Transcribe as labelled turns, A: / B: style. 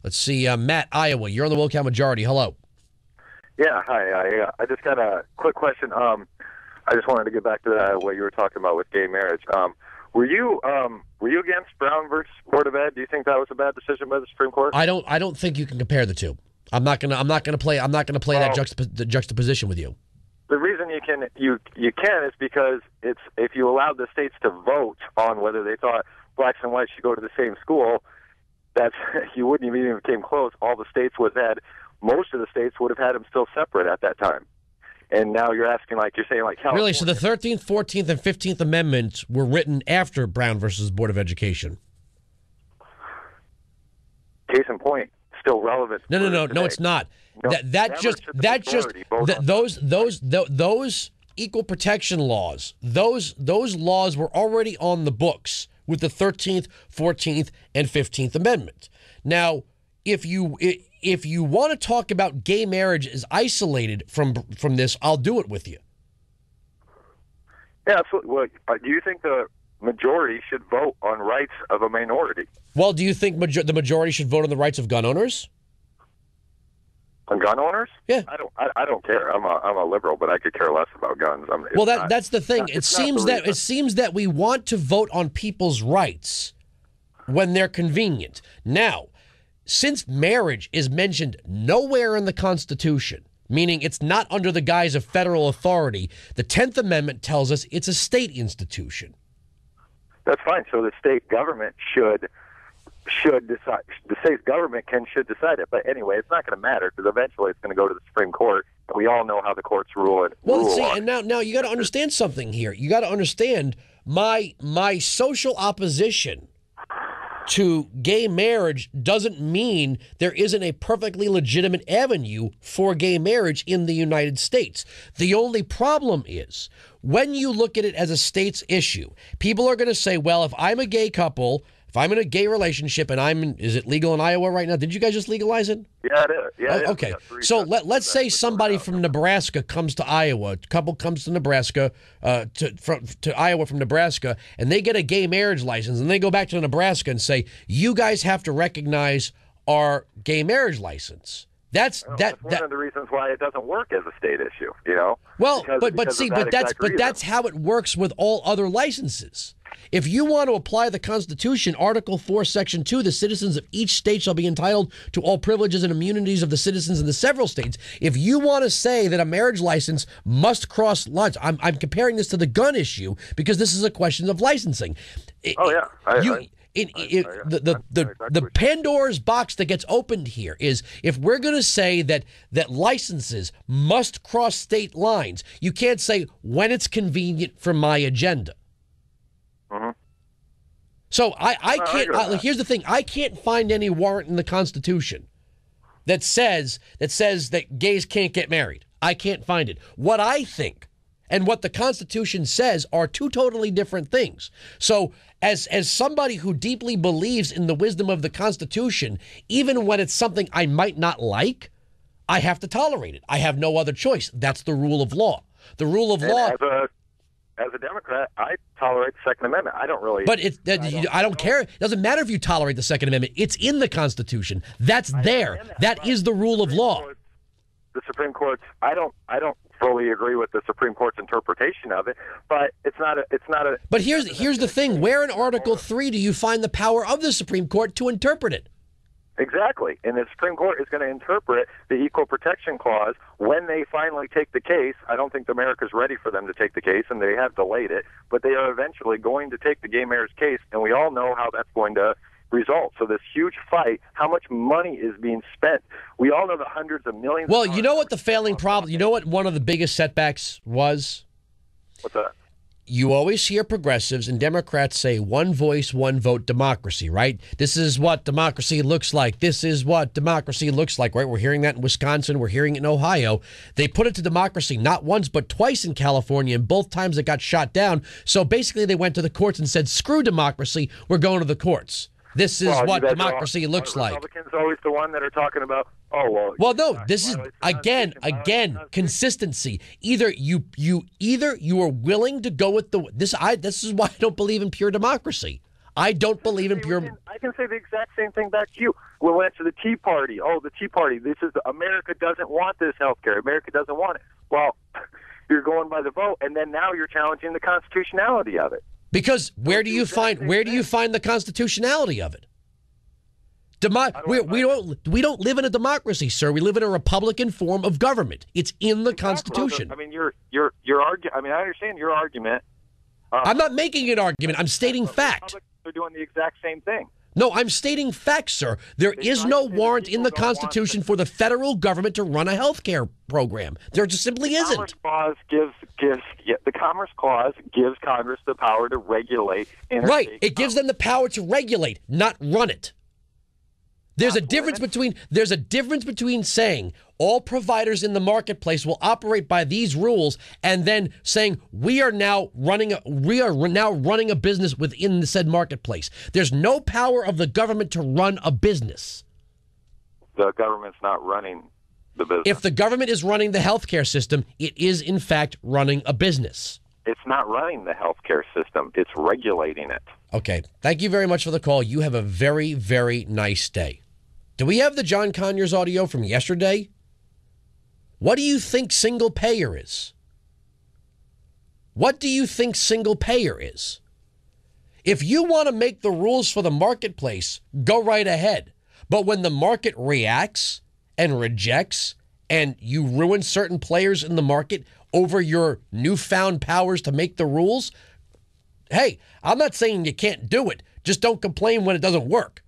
A: Let's see, Matt, Iowa. You're on the Wilkow Majority. Hello.
B: Yeah, hi. I just got a quick question. I just wanted to get back to what you were talking about with gay marriage. Were you against Brown versus Board of Ed? Do you think that was a bad decision by the Supreme Court?
A: I don't think you can compare the two. I'm not gonna play that juxtaposition with you.
B: The reason you can is because it's if you allowed the states to vote on whether they thought blacks and whites should go to the same school, that's you wouldn't even came close. All the states most of the states would have had them still separate at that time. And now you're asking, you're saying, California.
A: Really? So the 13th, 14th, and 15th Amendments were written after Brown versus Board of Education? Case
B: in point, still relevant.
A: No, it's not.
B: No,
A: those equal protection laws, those laws were already on the books with the 13th, 14th, and 15th Amendment. Now, if you want to talk about gay marriage as isolated from this, I'll do it with you.
B: Yeah, absolutely. Well, do you think the majority should vote on rights of a minority?
A: Well, do you think the majority should vote on the rights of gun owners?
B: On gun owners?
A: Yeah.
B: I don't care. I'm a liberal, but I could care less about guns.
A: That's the thing. It seems that we want to vote on people's rights when they're convenient. Now, since marriage is mentioned nowhere in the Constitution, meaning it's not under the guise of federal authority, the 10th Amendment tells us it's a state institution.
B: That's fine. So the state government should decide. The state government should decide it. But anyway, it's not going to matter because eventually it's going to go to the Supreme Court. And we all know how the courts rule it.
A: And now you got to understand something here. You got to understand my social opposition to gay marriage doesn't mean there isn't a perfectly legitimate avenue for gay marriage in the United States. The only problem is when you look at it as a state's issue, people are going to say, well, if I'm a gay couple, if I'm in a gay relationship and is it legal in Iowa right now? Did you guys just legalize it?
B: Yeah, it is. Yeah,
A: okay. So let's say somebody from Nebraska comes to Iowa. A couple comes to Nebraska, to Iowa from Nebraska, and they get a gay marriage license, and they go back to Nebraska and say, you guys have to recognize our gay marriage license. That's one
B: of the reasons why it doesn't work as a state issue,
A: Well, but that's how it works with all other licenses. If you want to apply the Constitution, Article 4, Section 2, the citizens of each state shall be entitled to all privileges and immunities of the citizens in the several states. If you want to say that a marriage license must cross lines, I'm comparing this to the gun issue because this is a question of licensing.
B: Oh, yeah.
A: The Pandora's box that gets opened here is if we're going to say that licenses must cross state lines, you can't say when it's convenient for my agenda.
B: Mm-hmm.
A: So I can't. Here's the thing: I can't find any warrant in the Constitution that says that gays can't get married. I can't find it. What I think and what the Constitution says are two totally different things. So as somebody who deeply believes in the wisdom of the Constitution, even when it's something I might not like, I have to tolerate it. I have no other choice. That's the rule of law. The rule of law.
B: As a Democrat, I tolerate the Second Amendment. I don't really.
A: But I don't care. It doesn't matter if you tolerate the Second Amendment. It's in the Constitution. That's there. That is the rule of law.
B: The Supreme Court's. I don't fully agree with the Supreme Court's interpretation of it, but it's not a.
A: But here's the thing: where in Article 3 do you find the power of the Supreme Court to interpret it?
B: Exactly. And the Supreme Court is going to interpret the Equal Protection Clause when they finally take the case. I don't think America's ready for them to take the case, and they have delayed it, but they are eventually going to take the gay marriage case, and we all know how that's going to result. So this huge fight, how much money is being spent? We all know the hundreds of millions.
A: Well, you know what the failing problem, you know what one of the biggest setbacks was?
B: What's that?
A: You always hear progressives and Democrats say one voice, one vote democracy, right? This is what democracy looks like. This is what democracy looks like, right? We're hearing that in Wisconsin. We're hearing it in Ohio. They put it to democracy not once but twice in California, and both times it got shot down. So basically they went to the courts and said, screw democracy. We're going to the courts. This is what democracy looks like.
B: Republicans are always the one that are talking about,
A: well, no, this is again consistency. Either you are willing to go with this is why I don't believe in pure democracy. I don't believe in pure...
B: I can say the exact same thing back to you. We went to the Tea Party. Oh, the Tea Party. America doesn't want this health care. America doesn't want it. Well, you're going by the vote, and then now you're challenging the constitutionality of it.
A: Because where do you find the constitutionality of it? We don't live in a democracy, sir. We live in a Republican form of government. It's in the Constitution.
B: I mean, your argument. I mean, I understand your argument.
A: I'm not making an argument. I'm stating fact.
B: They're doing the exact same thing.
A: No, I'm stating facts, sir. There is no warrant in the Constitution for the federal government to run a health care program. There just simply isn't.
B: The Commerce Clause gives Congress the power to regulate.
A: Right. It gives them the power to regulate, not run it. There's a difference between saying all providers in the marketplace will operate by these rules and then saying we are now running a business within the said marketplace. There's no power of the government to run a business.
B: The government's not running the business.
A: If the government is running the healthcare system, it is in fact running a business.
B: It's not running the healthcare system. It's regulating it.
A: Okay. Thank you very much for the call. You have a very, very nice day. Do we have the John Conyers audio from yesterday? What do you think single payer is? What do you think single payer is? If you want to make the rules for the marketplace, go right ahead. But when the market reacts and rejects and you ruin certain players in the market over your newfound powers to make the rules, hey, I'm not saying you can't do it. Just don't complain when it doesn't work.